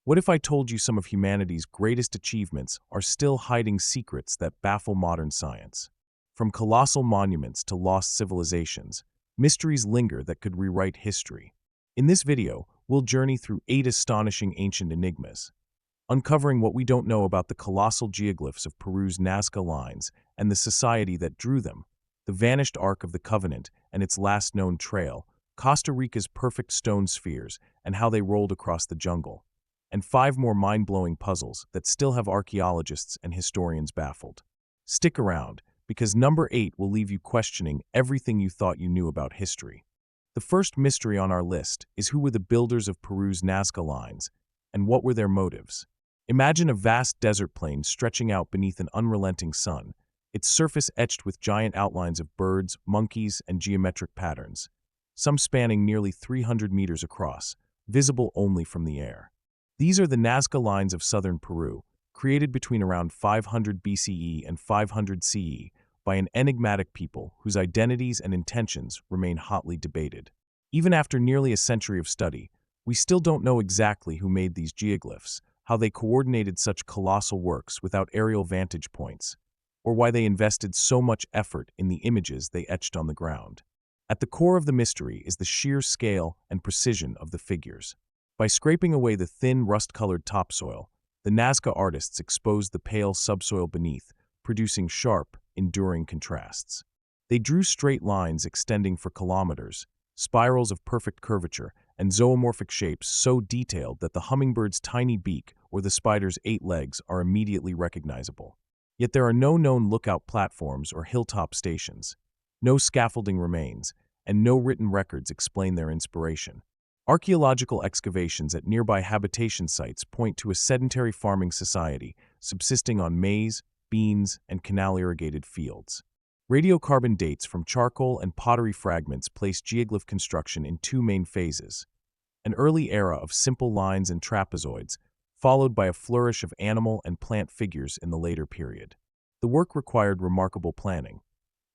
What if I told you some of humanity's greatest achievements are still hiding secrets that baffle modern science? From colossal monuments to lost civilizations, mysteries linger that could rewrite history. In this video, we'll journey through 8 astonishing ancient enigmas, uncovering what we don't know about the colossal geoglyphs of Peru's Nazca lines and the society that drew them, the vanished Ark of the Covenant and its last known trail, Costa Rica's perfect stone spheres and how they rolled across the jungle, and 5 more mind-blowing puzzles that still have archaeologists and historians baffled. Stick around, because number 8 will leave you questioning everything you thought you knew about history. The first mystery on our list is who were the builders of Peru's Nazca lines, and what were their motives? Imagine a vast desert plain stretching out beneath an unrelenting sun, its surface etched with giant outlines of birds, monkeys, and geometric patterns, some spanning nearly 300 meters across, visible only from the air. These are the Nazca lines of southern Peru, created between around 500 BCE and 500 CE by an enigmatic people whose identities and intentions remain hotly debated. Even after nearly a century of study, we still don't know exactly who made these geoglyphs, how they coordinated such colossal works without aerial vantage points, or why they invested so much effort in the images they etched on the ground. At the core of the mystery is the sheer scale and precision of the figures. By scraping away the thin, rust-colored topsoil, the Nazca artists exposed the pale subsoil beneath, producing sharp, enduring contrasts. They drew straight lines extending for kilometers, spirals of perfect curvature, and zoomorphic shapes so detailed that the hummingbird's tiny beak or the spider's 8 legs are immediately recognizable. Yet there are no known lookout platforms or hilltop stations. No scaffolding remains, and no written records explain their inspiration. Archaeological excavations at nearby habitation sites point to a sedentary farming society subsisting on maize, beans, and canal-irrigated fields. Radiocarbon dates from charcoal and pottery fragments place geoglyph construction in 2 main phases: an early era of simple lines and trapezoids, followed by a flourish of animal and plant figures in the later period. The work required remarkable planning.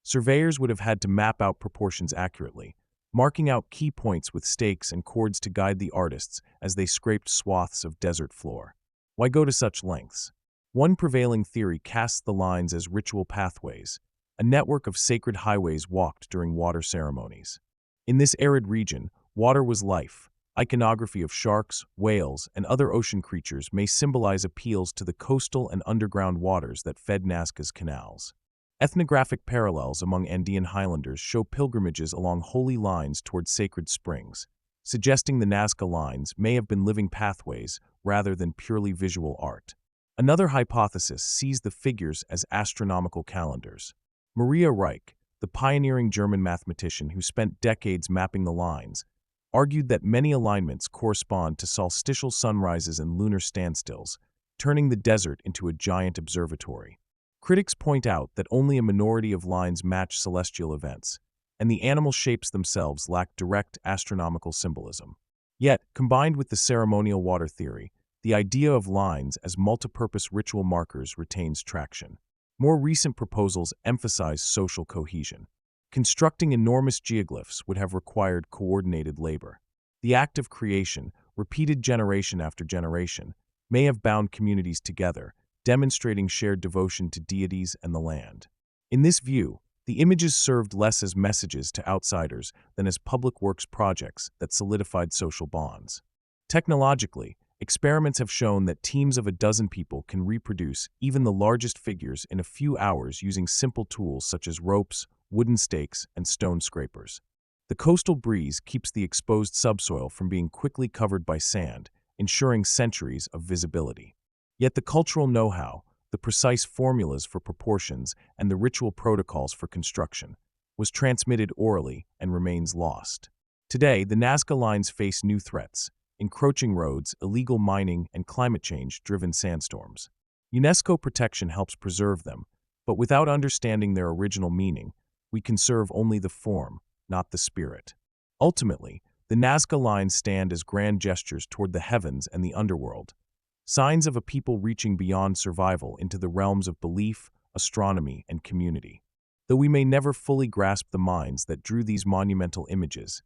Surveyors would have had to map out proportions accurately, marking out key points with stakes and cords to guide the artists as they scraped swaths of desert floor. Why go to such lengths? One prevailing theory casts the lines as ritual pathways, a network of sacred highways walked during water ceremonies. In this arid region, water was life. Iconography of sharks, whales, and other ocean creatures may symbolize appeals to the coastal and underground waters that fed Nazca's canals. Ethnographic parallels among Andean highlanders show pilgrimages along holy lines toward sacred springs, suggesting the Nazca lines may have been living pathways rather than purely visual art. Another hypothesis sees the figures as astronomical calendars. Maria Reich, the pioneering German mathematician who spent decades mapping the lines, argued that many alignments correspond to solstitial sunrises and lunar standstills, turning the desert into a giant observatory. Critics point out that only a minority of lines match celestial events, and the animal shapes themselves lack direct astronomical symbolism. Yet, combined with the ceremonial water theory, the idea of lines as multipurpose ritual markers retains traction. More recent proposals emphasize social cohesion. Constructing enormous geoglyphs would have required coordinated labor. The act of creation, repeated generation after generation, may have bound communities together, demonstrating shared devotion to deities and the land. In this view, the images served less as messages to outsiders than as public works projects that solidified social bonds. Technologically, experiments have shown that teams of a dozen people can reproduce even the largest figures in a few hours using simple tools such as ropes, wooden stakes, and stone scrapers. The coastal breeze keeps the exposed subsoil from being quickly covered by sand, ensuring centuries of visibility. Yet the cultural know-how, the precise formulas for proportions, and the ritual protocols for construction was transmitted orally and remains lost. Today, the Nazca lines face new threats: encroaching roads, illegal mining, and climate change-driven sandstorms. UNESCO protection helps preserve them, but without understanding their original meaning, we conserve only the form, not the spirit. Ultimately, the Nazca lines stand as grand gestures toward the heavens and the underworld, signs of a people reaching beyond survival into the realms of belief, astronomy, and community. Though we may never fully grasp the minds that drew these monumental images,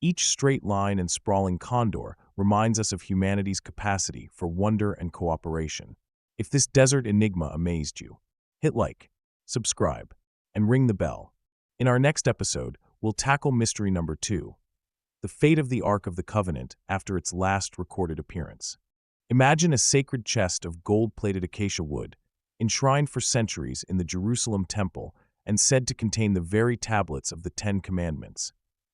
Each straight line and sprawling condor reminds us of humanity's capacity for wonder and cooperation. If this desert enigma amazed you, hit like, subscribe, and ring the bell. In our next episode, we'll tackle mystery number 2, the fate of the Ark of the Covenant after its last recorded appearance. Imagine a sacred chest of gold-plated acacia wood, enshrined for centuries in the Jerusalem temple and said to contain the very tablets of the Ten Commandments,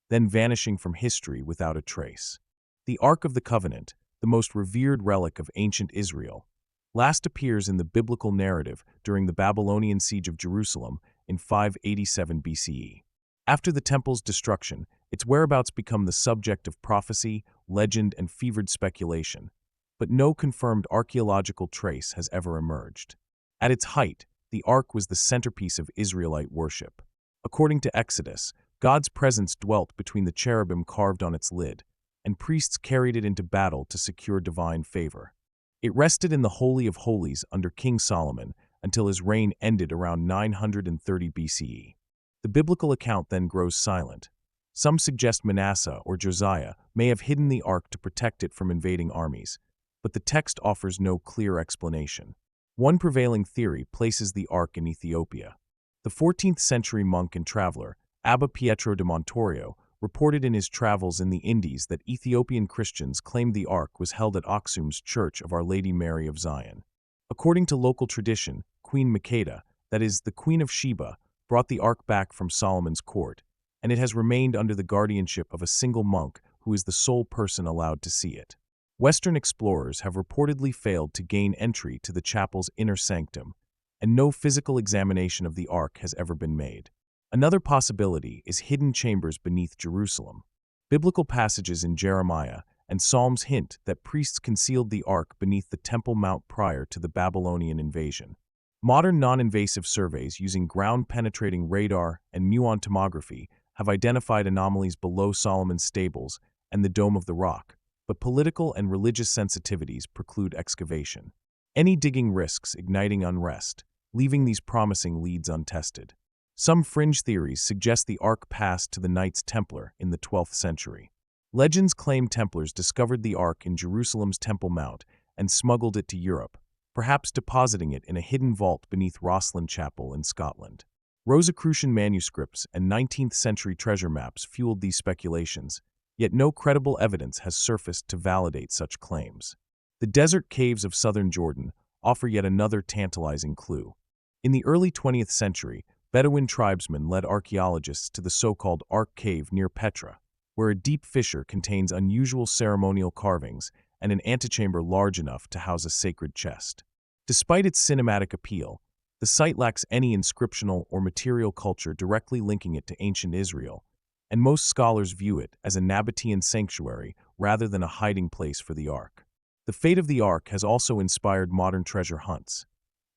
then vanishing from history without a trace. The Ark of the Covenant, the most revered relic of ancient Israel, last appears in the biblical narrative during the Babylonian siege of Jerusalem in 587 BCE. After the temple's destruction, its whereabouts become the subject of prophecy, legend, and fevered speculation, but no confirmed archaeological trace has ever emerged. At its height, the Ark was the centerpiece of Israelite worship. According to Exodus, God's presence dwelt between the cherubim carved on its lid, and priests carried it into battle to secure divine favor. It rested in the Holy of Holies under King Solomon until his reign ended around 930 BCE. The biblical account then grows silent. Some suggest Manasseh or Josiah may have hidden the Ark to protect it from invading armies, but the text offers no clear explanation. One prevailing theory places the Ark in Ethiopia. The 14th century monk and traveler, Abba Pietro de Montorio, reported in his travels in the Indies that Ethiopian Christians claimed the Ark was held at Aksum's Church of Our Lady Mary of Zion. According to local tradition, Queen Makeda, that is, the Queen of Sheba, brought the Ark back from Solomon's court, and it has remained under the guardianship of a single monk who is the sole person allowed to see it. Western explorers have reportedly failed to gain entry to the chapel's inner sanctum, and no physical examination of the Ark has ever been made. Another possibility is hidden chambers beneath Jerusalem. Biblical passages in Jeremiah and Psalms hint that priests concealed the Ark beneath the Temple Mount prior to the Babylonian invasion. Modern non-invasive surveys using ground-penetrating radar and muon tomography have identified anomalies below Solomon's stables and the Dome of the Rock, but political and religious sensitivities preclude excavation. Any digging risks igniting unrest, leaving these promising leads untested. Some fringe theories suggest the Ark passed to the Knights Templar in the 12th century. Legends claim Templars discovered the Ark in Jerusalem's Temple Mount and smuggled it to Europe, perhaps depositing it in a hidden vault beneath Rosslyn Chapel in Scotland. Rosicrucian manuscripts and 19th century treasure maps fueled these speculations, yet no credible evidence has surfaced to validate such claims. The desert caves of southern Jordan offer yet another tantalizing clue. In the early 20th century, Bedouin tribesmen led archaeologists to the so-called Ark Cave near Petra, where a deep fissure contains unusual ceremonial carvings and an antechamber large enough to house a sacred chest. Despite its cinematic appeal, the site lacks any inscriptional or material culture directly linking it to ancient Israel, and most scholars view it as a Nabatean sanctuary rather than a hiding place for the Ark. The fate of the Ark has also inspired modern treasure hunts.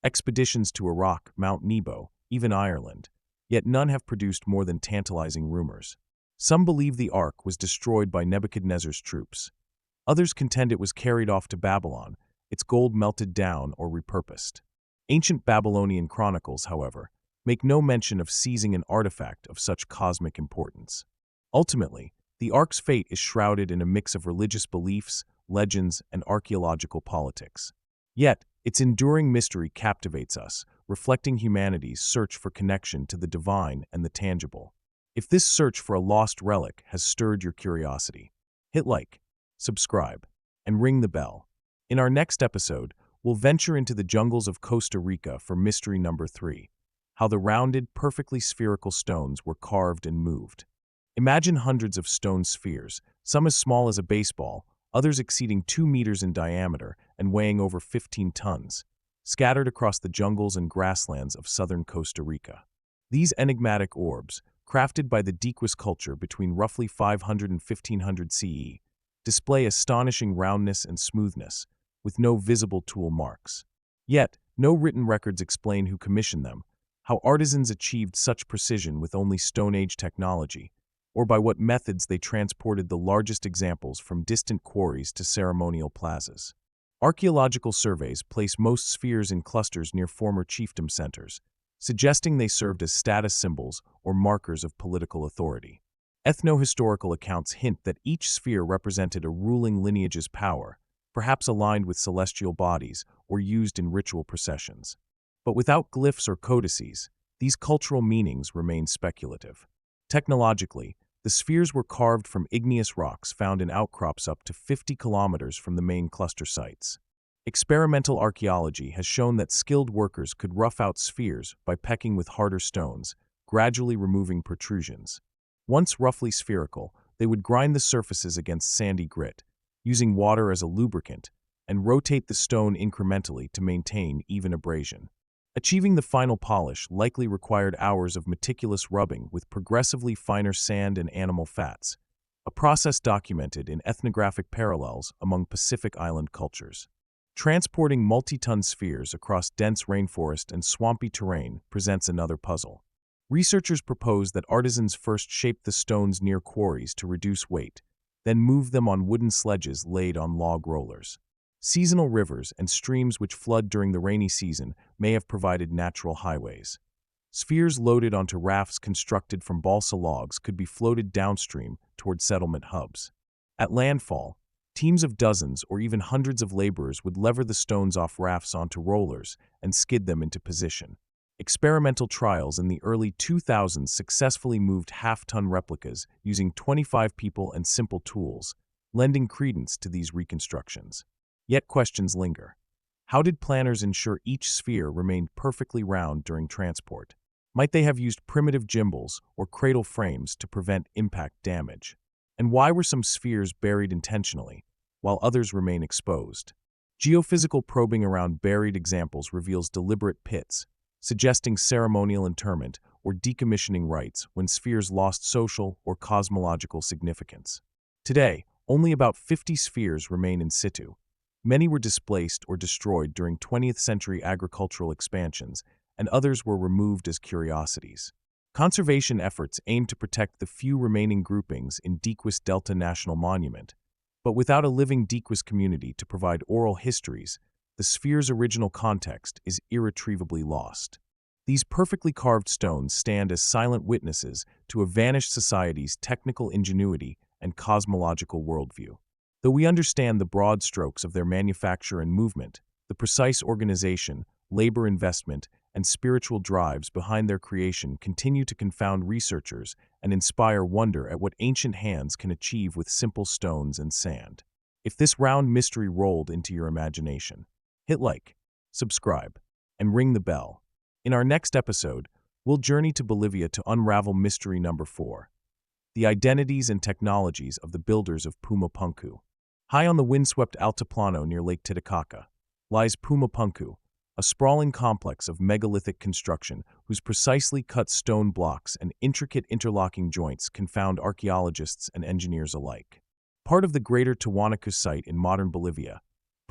Expeditions to Iraq, Mount Nebo, even Ireland, yet none have produced more than tantalizing rumors. Some believe the Ark was destroyed by Nebuchadnezzar's troops. Others contend it was carried off to Babylon, its gold melted down or repurposed. Ancient Babylonian chronicles, however, make no mention of seizing an artifact of such cosmic importance. Ultimately, the Ark's fate is shrouded in a mix of religious beliefs, legends, and archaeological politics. Yet, its enduring mystery captivates us, reflecting humanity's search for connection to the divine and the tangible. If this search for a lost relic has stirred your curiosity, hit like, subscribe, and ring the bell. In our next episode, we'll venture into the jungles of Costa Rica for mystery number 3, how the rounded, perfectly spherical stones were carved and moved. Imagine hundreds of stone spheres, some as small as a baseball, others exceeding 2 meters in diameter and weighing over 15 tons, scattered across the jungles and grasslands of southern Costa Rica. These enigmatic orbs, crafted by the Diquis culture between roughly 500 and 1500 CE, display astonishing roundness and smoothness, with no visible tool marks. Yet, no written records explain who commissioned them, how artisans achieved such precision with only Stone Age technology, or by what methods they transported the largest examples from distant quarries to ceremonial plazas. Archaeological surveys place most spheres in clusters near former chiefdom centers, suggesting they served as status symbols or markers of political authority. Ethno-historical accounts hint that each sphere represented a ruling lineage's power, perhaps aligned with celestial bodies or used in ritual processions. But without glyphs or codices, these cultural meanings remain speculative. Technologically, the spheres were carved from igneous rocks found in outcrops up to 50 kilometers from the main cluster sites. Experimental archaeology has shown that skilled workers could rough out spheres by pecking with harder stones, gradually removing protrusions. Once roughly spherical, they would grind the surfaces against sandy grit, using water as a lubricant, and rotate the stone incrementally to maintain even abrasion. Achieving the final polish likely required hours of meticulous rubbing with progressively finer sand and animal fats, a process documented in ethnographic parallels among Pacific Island cultures. Transporting multi-ton spheres across dense rainforest and swampy terrain presents another puzzle. Researchers propose that artisans first shaped the stones near quarries to reduce weight, then moved them on wooden sledges laid on log rollers. Seasonal rivers and streams which flood during the rainy season may have provided natural highways. Spheres loaded onto rafts constructed from balsa logs could be floated downstream toward settlement hubs. At landfall, teams of dozens or even hundreds of laborers would lever the stones off rafts onto rollers and skid them into position. Experimental trials in the early 2000s successfully moved half-ton replicas using 25 people and simple tools, lending credence to these reconstructions. Yet questions linger. How did planners ensure each sphere remained perfectly round during transport? Might they have used primitive gimbals or cradle frames to prevent impact damage? And why were some spheres buried intentionally, while others remain exposed? Geophysical probing around buried examples reveals deliberate pits, suggesting ceremonial interment or decommissioning rites when spheres lost social or cosmological significance. Today, only about 50 spheres remain in situ. Many were displaced or destroyed during 20th century agricultural expansions, and others were removed as curiosities. Conservation efforts aim to protect the few remaining groupings in Dequis Delta National Monument, but without a living Dequis community to provide oral histories, the sphere's original context is irretrievably lost. These perfectly carved stones stand as silent witnesses to a vanished society's technical ingenuity and cosmological worldview. Though we understand the broad strokes of their manufacture and movement, the precise organization, labor investment, and spiritual drives behind their creation continue to confound researchers and inspire wonder at what ancient hands can achieve with simple stones and sand. If this round mystery rolled into your imagination, hit like, subscribe, and ring the bell. In our next episode, we'll journey to Bolivia to unravel mystery number 4, the identities and technologies of the builders of Puma Punku. High on the windswept Altiplano near Lake Titicaca lies Puma Punku, a sprawling complex of megalithic construction whose precisely cut stone blocks and intricate interlocking joints confound archaeologists and engineers alike. Part of the greater Tiwanaku site in modern Bolivia,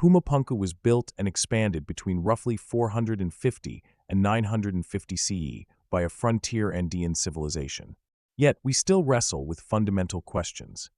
Puma Punku was built and expanded between roughly 450 and 950 CE by a frontier Andean civilization. Yet we still wrestle with fundamental questions.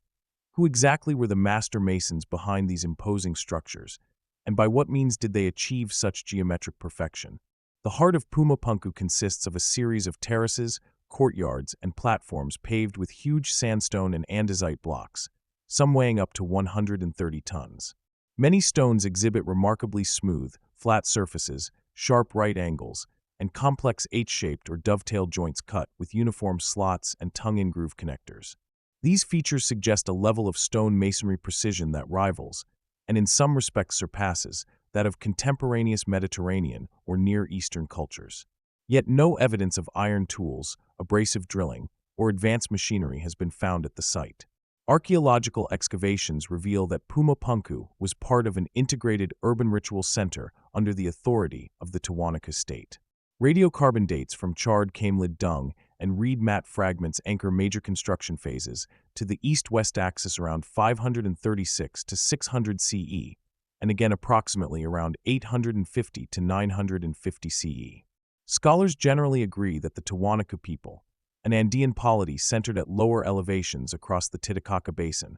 Who exactly were the master masons behind these imposing structures, and by what means did they achieve such geometric perfection? The heart of Puma Punku consists of a series of terraces, courtyards, and platforms paved with huge sandstone and andesite blocks, some weighing up to 130 tons. Many stones exhibit remarkably smooth, flat surfaces, sharp right angles, and complex H-shaped or dovetail joints cut with uniform slots and tongue-in-groove connectors. These features suggest a level of stone masonry precision that rivals, and in some respects surpasses, that of contemporaneous Mediterranean or Near Eastern cultures. Yet no evidence of iron tools, abrasive drilling, or advanced machinery has been found at the site. Archaeological excavations reveal that Puma Punku was part of an integrated urban ritual center under the authority of the Tiwanaku state. Radiocarbon dates from charred camelid dung and reed mat fragments anchor major construction phases to the east-west axis around 536 to 600 CE, and again approximately around 850 to 950 CE. Scholars generally agree that the Tiwanaku people, an Andean polity centered at lower elevations across the Titicaca Basin,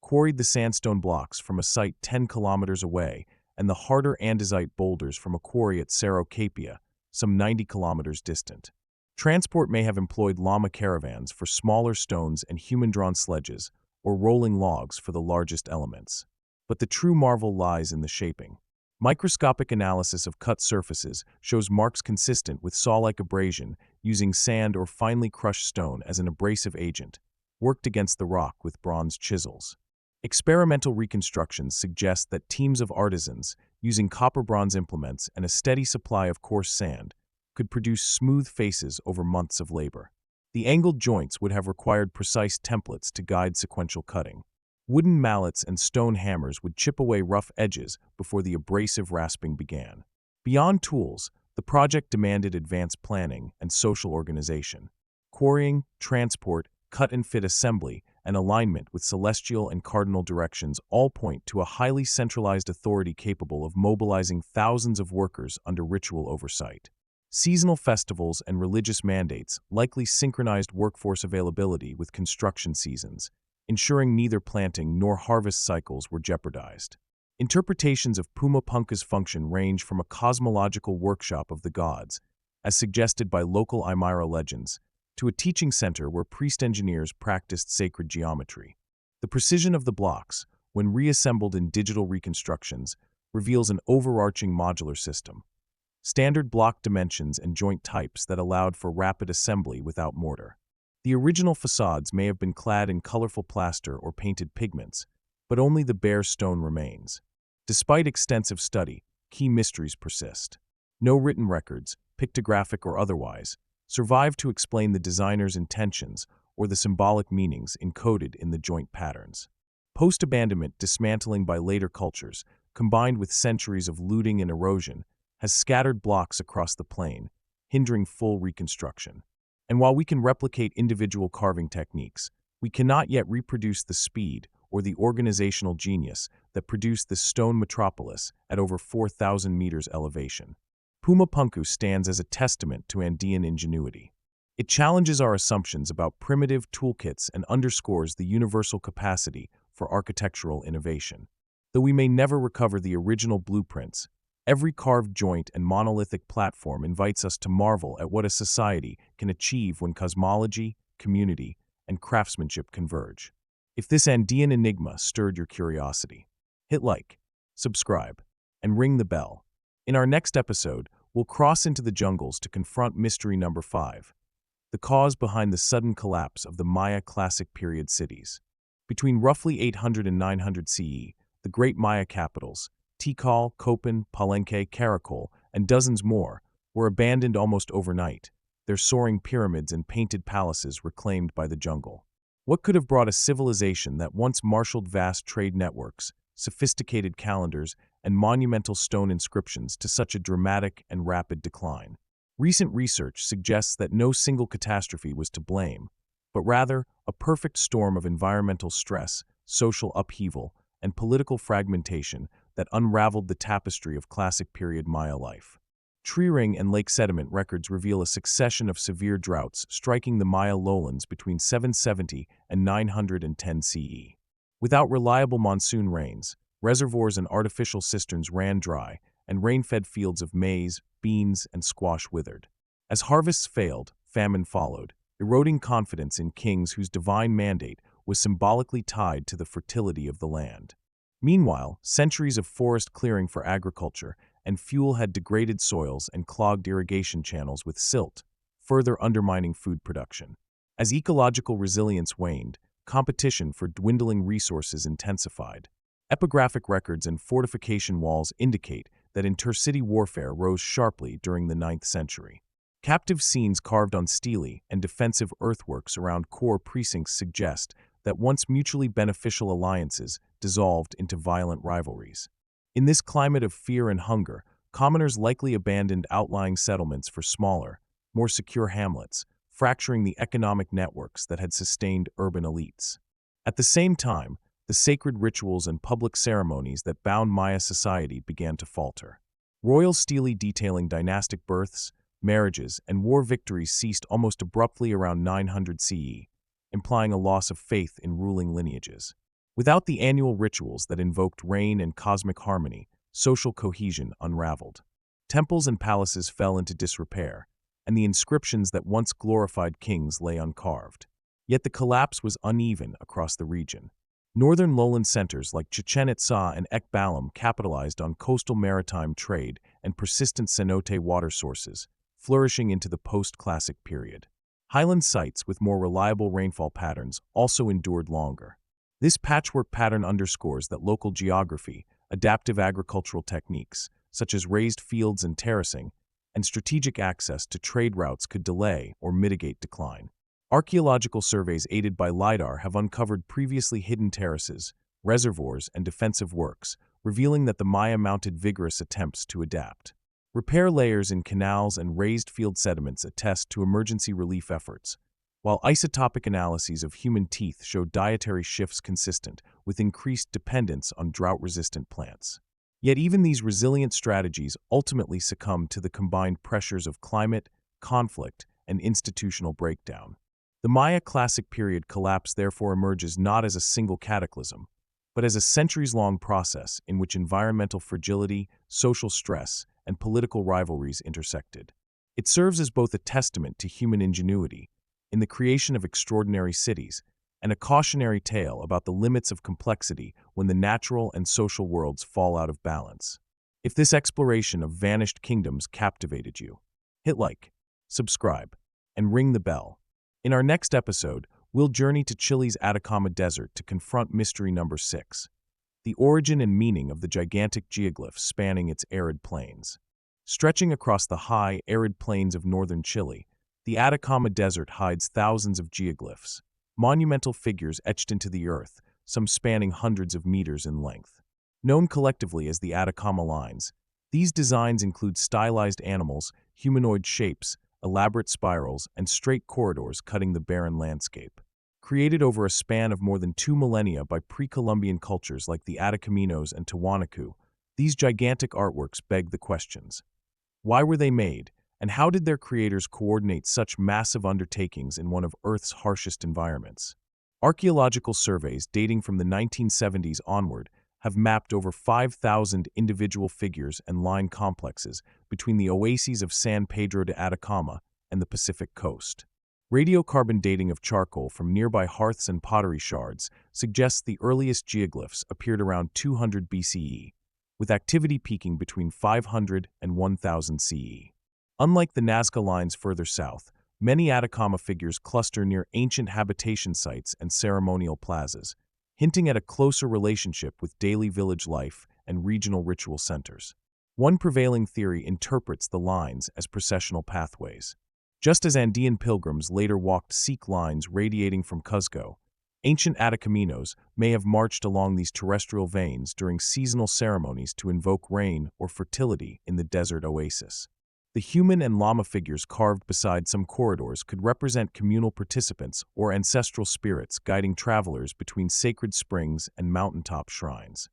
quarried the sandstone blocks from a site 10 kilometers away and the harder andesite boulders from a quarry at Cerro Capia, some 90 kilometers distant. Transport may have employed llama caravans for smaller stones and human-drawn sledges, or rolling logs for the largest elements. But the true marvel lies in the shaping. Microscopic analysis of cut surfaces shows marks consistent with saw-like abrasion using sand or finely crushed stone as an abrasive agent, worked against the rock with bronze chisels. Experimental reconstructions suggest that teams of artisans, using copper-bronze implements and a steady supply of coarse sand, could produce smooth faces over months of labor. The angled joints would have required precise templates to guide sequential cutting. Wooden mallets and stone hammers would chip away rough edges before the abrasive rasping began. Beyond tools, the project demanded advanced planning and social organization. Quarrying, transport, cut and fit assembly, and alignment with celestial and cardinal directions all point to a highly centralized authority capable of mobilizing thousands of workers under ritual oversight. Seasonal festivals and religious mandates likely synchronized workforce availability with construction seasons, ensuring neither planting nor harvest cycles were jeopardized. Interpretations of Punku's function range from a cosmological workshop of the gods, as suggested by local Aymara legends, to a teaching center where priest engineers practiced sacred geometry. The precision of the blocks, when reassembled in digital reconstructions, reveals an overarching modular system. Standard block dimensions and joint types that allowed for rapid assembly without mortar. The original facades may have been clad in colorful plaster or painted pigments, but only the bare stone remains. Despite extensive study, key mysteries persist. No written records, pictographic or otherwise, survive to explain the designer's intentions or the symbolic meanings encoded in the joint patterns. Post-abandonment dismantling by later cultures, combined with centuries of looting and erosion, has scattered blocks across the plain, hindering full reconstruction. And while we can replicate individual carving techniques, we cannot yet reproduce the speed or the organizational genius that produced this stone metropolis at over 4,000 meters elevation. Punku stands as a testament to Andean ingenuity. It challenges our assumptions about primitive toolkits and underscores the universal capacity for architectural innovation. Though we may never recover the original blueprints, every carved joint and monolithic platform invites us to marvel at what a society can achieve when cosmology, community, and craftsmanship converge. If this Andean enigma stirred your curiosity, hit like, subscribe, and ring the bell. In our next episode, we'll cross into the jungles to confront mystery number 5, the cause behind the sudden collapse of the Maya Classic period cities. Between roughly 800 and 900 CE, the great Maya capitals, Tikal, Copan, Palenque, Caracol, and dozens more, were abandoned almost overnight, their soaring pyramids and painted palaces reclaimed by the jungle. What could have brought a civilization that once marshaled vast trade networks, sophisticated calendars, and monumental stone inscriptions to such a dramatic and rapid decline? Recent research suggests that no single catastrophe was to blame, but rather a perfect storm of environmental stress, social upheaval, and political fragmentation that unraveled the tapestry of classic period Maya life. Tree ring and lake sediment records reveal a succession of severe droughts striking the Maya lowlands between 770 and 910 CE. Without reliable monsoon rains, reservoirs and artificial cisterns ran dry, and rain-fed fields of maize, beans, and squash withered. As harvests failed, famine followed, eroding confidence in kings whose divine mandate was symbolically tied to the fertility of the land. Meanwhile, centuries of forest clearing for agriculture and fuel had degraded soils and clogged irrigation channels with silt, further undermining food production. As ecological resilience waned, competition for dwindling resources intensified. Epigraphic records and fortification walls indicate that intercity warfare rose sharply during the 9th century. Captive scenes carved on stele and defensive earthworks around core precincts suggest that once mutually beneficial alliances dissolved into violent rivalries. In this climate of fear and hunger, commoners likely abandoned outlying settlements for smaller, more secure hamlets, fracturing the economic networks that had sustained urban elites. At the same time, the sacred rituals and public ceremonies that bound Maya society began to falter. Royal stele detailing dynastic births, marriages, and war victories ceased almost abruptly around 900 CE, implying a loss of faith in ruling lineages. Without the annual rituals that invoked rain and cosmic harmony, social cohesion unraveled. Temples and palaces fell into disrepair, and the inscriptions that once glorified kings lay uncarved. Yet the collapse was uneven across the region. Northern lowland centers like Chichen Itza and Ekbalam capitalized on coastal maritime trade and persistent cenote water sources, flourishing into the post-classic period. Highland sites with more reliable rainfall patterns also endured longer. This patchwork pattern underscores that local geography, adaptive agricultural techniques, such as raised fields and terracing, and strategic access to trade routes could delay or mitigate decline. Archaeological surveys aided by LiDAR have uncovered previously hidden terraces, reservoirs, and defensive works, revealing that the Maya mounted vigorous attempts to adapt. Repair layers in canals and raised field sediments attest to emergency relief efforts, while isotopic analyses of human teeth show dietary shifts consistent with increased dependence on drought-resistant plants. Yet even these resilient strategies ultimately succumb to the combined pressures of climate, conflict, and institutional breakdown. The Maya Classic period collapse therefore emerges not as a single cataclysm, but as a centuries-long process in which environmental fragility, social stress, and political rivalries intersected. It serves as both a testament to human ingenuity in the creation of extraordinary cities and a cautionary tale about the limits of complexity when the natural and social worlds fall out of balance. If this exploration of vanished kingdoms captivated you, hit like, subscribe, and ring the bell. In our next episode, we'll journey to Chile's Atacama Desert to confront mystery number 6, the origin and meaning of the gigantic geoglyphs spanning its arid plains. Stretching across the high, arid plains of northern Chile, the Atacama Desert hides thousands of geoglyphs, monumental figures etched into the earth, some spanning hundreds of meters in length. Known collectively as the Atacama lines, these designs include stylized animals, humanoid shapes, elaborate spirals, and straight corridors cutting the barren landscape. Created over a span of more than 2 millennia by pre-Columbian cultures like the Atacaminos and Tiwanaku, these gigantic artworks beg the questions. Why were they made, and how did their creators coordinate such massive undertakings in one of Earth's harshest environments? Archaeological surveys dating from the 1970s onward have mapped over 5,000 individual figures and line complexes between the oases of San Pedro de Atacama and the Pacific coast. Radiocarbon dating of charcoal from nearby hearths and pottery shards suggests the earliest geoglyphs appeared around 200 BCE, with activity peaking between 500 and 1000 CE. Unlike the Nazca lines further south, many Atacama figures cluster near ancient habitation sites and ceremonial plazas, hinting at a closer relationship with daily village life and regional ritual centers. One prevailing theory interprets the lines as processional pathways. Just as Andean pilgrims later walked Sikh lines radiating from Cuzco, ancient Atacaminos may have marched along these terrestrial veins during seasonal ceremonies to invoke rain or fertility in the desert oasis. The human and llama figures carved beside some corridors could represent communal participants or ancestral spirits guiding travelers between sacred springs and mountaintop shrines.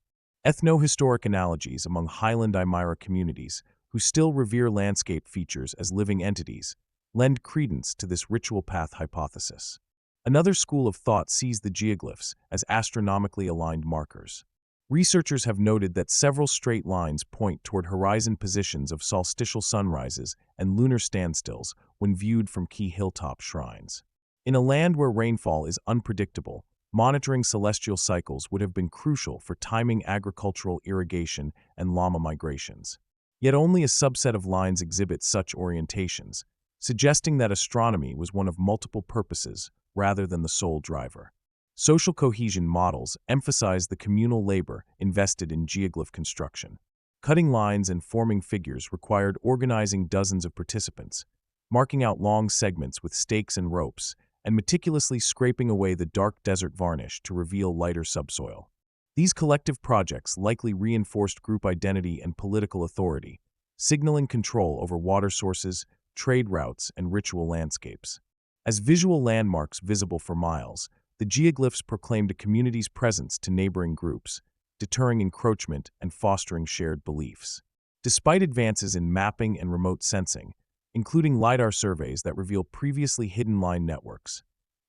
Ethno-historic analogies among highland Aymara communities, who still revere landscape features as living entities, lend credence to this ritual path hypothesis. Another school of thought sees the geoglyphs as astronomically aligned markers. Researchers have noted that several straight lines point toward horizon positions of solstitial sunrises and lunar standstills when viewed from key hilltop shrines. In a land where rainfall is unpredictable, monitoring celestial cycles would have been crucial for timing agricultural irrigation and llama migrations. Yet only a subset of lines exhibit such orientations, suggesting that astronomy was one of multiple purposes rather than the sole driver. Social cohesion models emphasize the communal labor invested in geoglyph construction. Cutting lines and forming figures required organizing dozens of participants, marking out long segments with stakes and ropes, and meticulously scraping away the dark desert varnish to reveal lighter subsoil. These collective projects likely reinforced group identity and political authority, signaling control over water sources, trade routes, and ritual landscapes. As visual landmarks visible for miles, the geoglyphs proclaimed a community's presence to neighboring groups, deterring encroachment and fostering shared beliefs. Despite advances in mapping and remote sensing, including LiDAR surveys that reveal previously hidden line networks,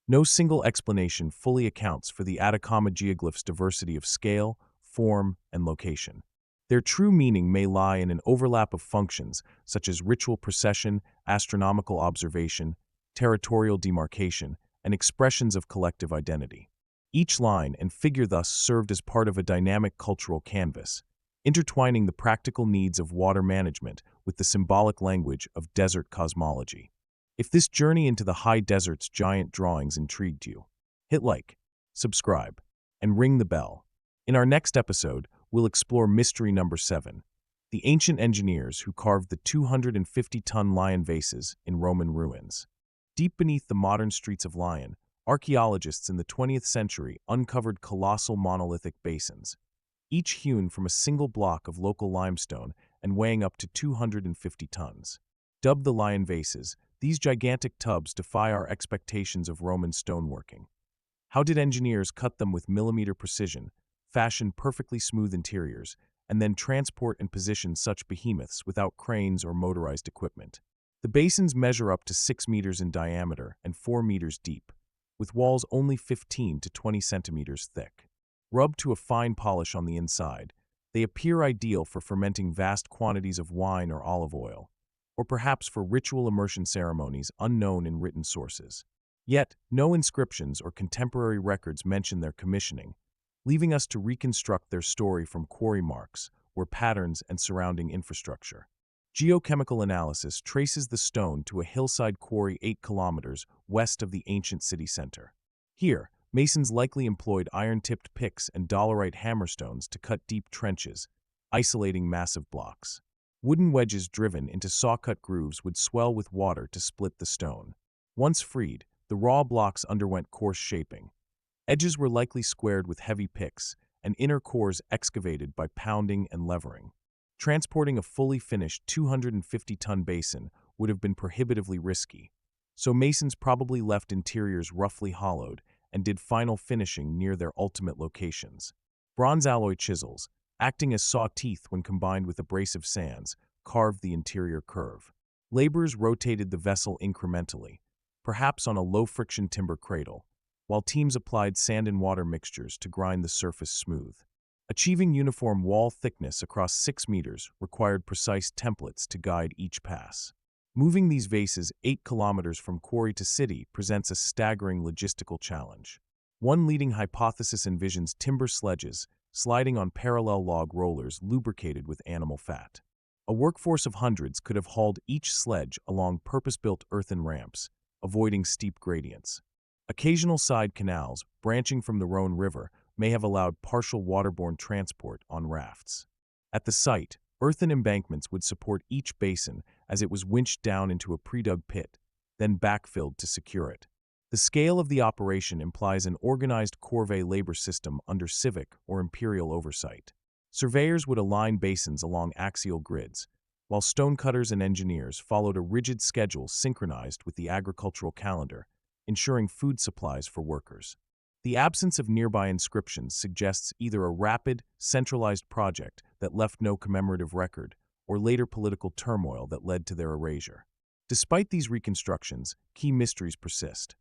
no single explanation fully accounts for the Atacama geoglyphs' diversity of scale, form, and location. Their true meaning may lie in an overlap of functions such as ritual procession, astronomical observation, territorial demarcation, and expressions of collective identity. Each line and figure thus served as part of a dynamic cultural canvas, intertwining the practical needs of water management with the symbolic language of desert cosmology. If this journey into the high desert's giant drawings intrigued you, hit like, subscribe, and ring the bell. In our next episode, we'll explore mystery number 7, the ancient engineers who carved the 250-ton Lyon vases in Roman ruins. Deep beneath the modern streets of Lyon, archaeologists in the 20th century uncovered colossal monolithic basins, each hewn from a single block of local limestone and weighing up to 250 tons. Dubbed the Lyon vases, these gigantic tubs defy our expectations of Roman stoneworking. How did engineers cut them with millimeter precision, fashion perfectly smooth interiors, and then transport and position such behemoths without cranes or motorized equipment? The basins measure up to 6 meters in diameter and 4 meters deep, with walls only 15 to 20 centimeters thick. Rubbed to a fine polish on the inside, they appear ideal for fermenting vast quantities of wine or olive oil, or perhaps for ritual immersion ceremonies unknown in written sources. Yet, no inscriptions or contemporary records mention their commissioning, leaving us to reconstruct their story from quarry marks or patterns and surrounding infrastructure. Geochemical analysis traces the stone to a hillside quarry 8 kilometers west of the ancient city center. Here, masons likely employed iron-tipped picks and dolerite hammerstones to cut deep trenches, isolating massive blocks. Wooden wedges driven into saw-cut grooves would swell with water to split the stone. Once freed, the raw blocks underwent coarse shaping. Edges were likely squared with heavy picks, and inner cores excavated by pounding and levering. Transporting a fully finished 250-ton basin would have been prohibitively risky, so masons probably left interiors roughly hollowed and did final finishing near their ultimate locations. Bronze alloy chisels, acting as saw teeth when combined with abrasive sands, carved the interior curve. Laborers rotated the vessel incrementally, perhaps on a low-friction timber cradle, while teams applied sand and water mixtures to grind the surface smooth. Achieving uniform wall thickness across 6 meters required precise templates to guide each pass. Moving these vases 8 kilometers from quarry to city presents a staggering logistical challenge. One leading hypothesis envisions timber sledges sliding on parallel log rollers lubricated with animal fat. A workforce of hundreds could have hauled each sledge along purpose-built earthen ramps, avoiding steep gradients. Occasional side canals, branching from the Rhone River, may have allowed partial waterborne transport on rafts. At the site, earthen embankments would support each basin as it was winched down into a pre-dug pit, then backfilled to secure it. The scale of the operation implies an organized corvée labor system under civic or imperial oversight. Surveyors would align basins along axial grids, while stonecutters and engineers followed a rigid schedule synchronized with the agricultural calendar, ensuring food supplies for workers. The absence of nearby inscriptions suggests either a rapid, centralized project that left no commemorative record, or later political turmoil that led to their erasure. Despite these reconstructions, key mysteries persist.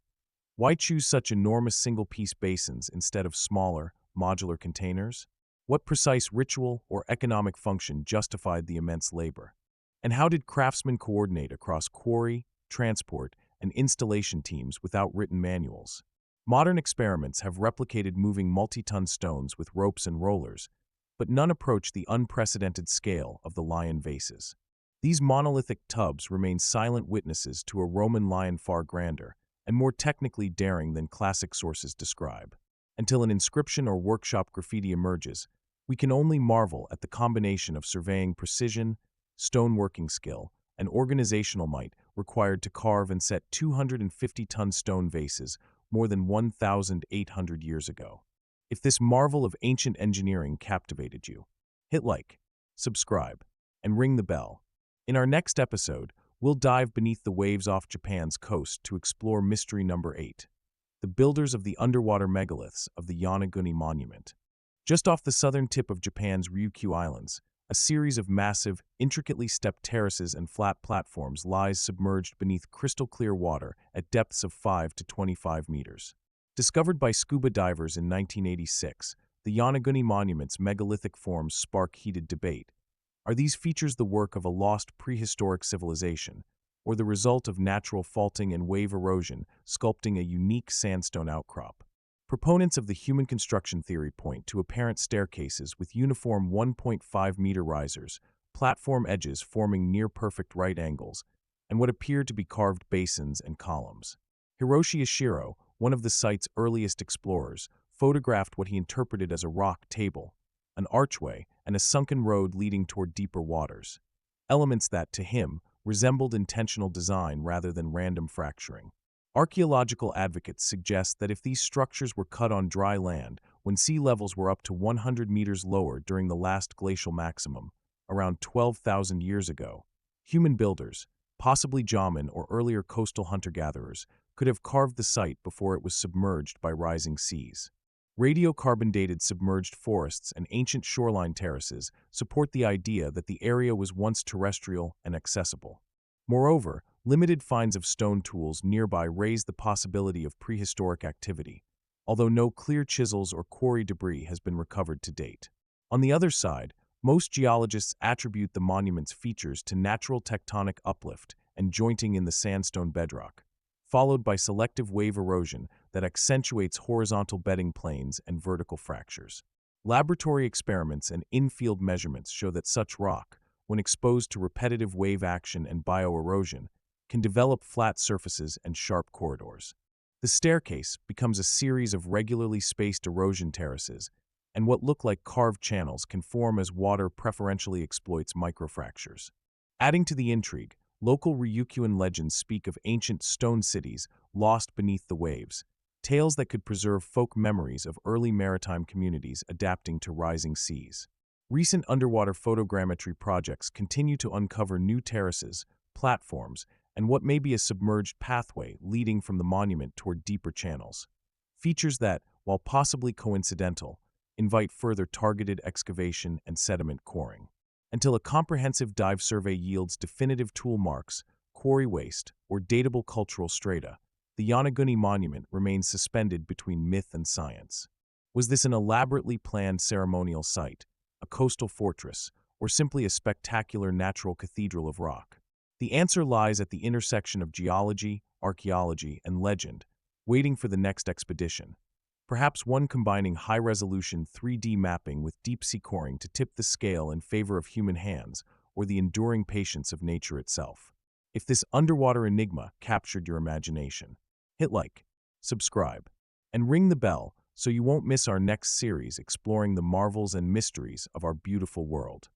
Why choose such enormous single-piece basins instead of smaller, modular containers? What precise ritual or economic function justified the immense labor? And how did craftsmen coordinate across quarry, transport, and installation teams without written manuals? Modern experiments have replicated moving multi-ton stones with ropes and rollers, but none approach the unprecedented scale of the Lyon vases. These monolithic tubs remain silent witnesses to a Roman Lyon far grander and more technically daring than classic sources describe. Until an inscription or workshop graffiti emerges, we can only marvel at the combination of surveying precision, stoneworking skill, and organizational might required to carve and set 250-ton stone vases more than 1,800 years ago. If this marvel of ancient engineering captivated you, hit like, subscribe, and ring the bell. In our next episode, we'll dive beneath the waves off Japan's coast to explore mystery number 8, the builders of the underwater megaliths of the Yonaguni Monument. Just off the southern tip of Japan's Ryukyu Islands, a series of massive, intricately stepped terraces and flat platforms lies submerged beneath crystal-clear water at depths of 5 to 25 meters. Discovered by scuba divers in 1986, the Yonaguni monument's megalithic forms spark heated debate. Are these features the work of a lost prehistoric civilization, or the result of natural faulting and wave erosion sculpting a unique sandstone outcrop? Proponents of the human construction theory point to apparent staircases with uniform 1.5-meter risers, platform edges forming near-perfect right angles, and what appear to be carved basins and columns. Hiroshi Ishiro, one of the site's earliest explorers, photographed what he interpreted as a rock table, an archway, and a sunken road leading toward deeper waters. Elements that, to him, resembled intentional design rather than random fracturing. Archaeological advocates suggest that if these structures were cut on dry land when sea levels were up to 100 meters lower during the last glacial maximum, around 12,000 years ago, human builders, possibly Jamin or earlier coastal hunter-gatherers, could have carved the site before it was submerged by rising seas. Radiocarbon-dated submerged forests and ancient shoreline terraces support the idea that the area was once terrestrial and accessible. Moreover, limited finds of stone tools nearby raise the possibility of prehistoric activity, although no clear chisels or quarry debris has been recovered to date. On the other side, most geologists attribute the monument's features to natural tectonic uplift and jointing in the sandstone bedrock, followed by selective wave erosion that accentuates horizontal bedding planes and vertical fractures. Laboratory experiments and in-field measurements show that such rock, when exposed to repetitive wave action and bioerosion, can develop flat surfaces and sharp corridors. The staircase becomes a series of regularly spaced erosion terraces, and what look like carved channels can form as water preferentially exploits microfractures. Adding to the intrigue, local Ryukyuan legends speak of ancient stone cities lost beneath the waves, tales that could preserve folk memories of early maritime communities adapting to rising seas. Recent underwater photogrammetry projects continue to uncover new terraces, platforms, and what may be a submerged pathway leading from the monument toward deeper channels. Features that, while possibly coincidental, invite further targeted excavation and sediment coring. Until a comprehensive dive survey yields definitive tool marks, quarry waste, or datable cultural strata, the Yonaguni monument remains suspended between myth and science. Was this an elaborately planned ceremonial site, a coastal fortress, or simply a spectacular natural cathedral of rock? The answer lies at the intersection of geology, archaeology, and legend, waiting for the next expedition. Perhaps one combining high-resolution 3D mapping with deep-sea coring to tip the scale in favor of human hands or the enduring patience of nature itself. If this underwater enigma captured your imagination, hit like, subscribe, and ring the bell so you won't miss our next series exploring the marvels and mysteries of our beautiful world.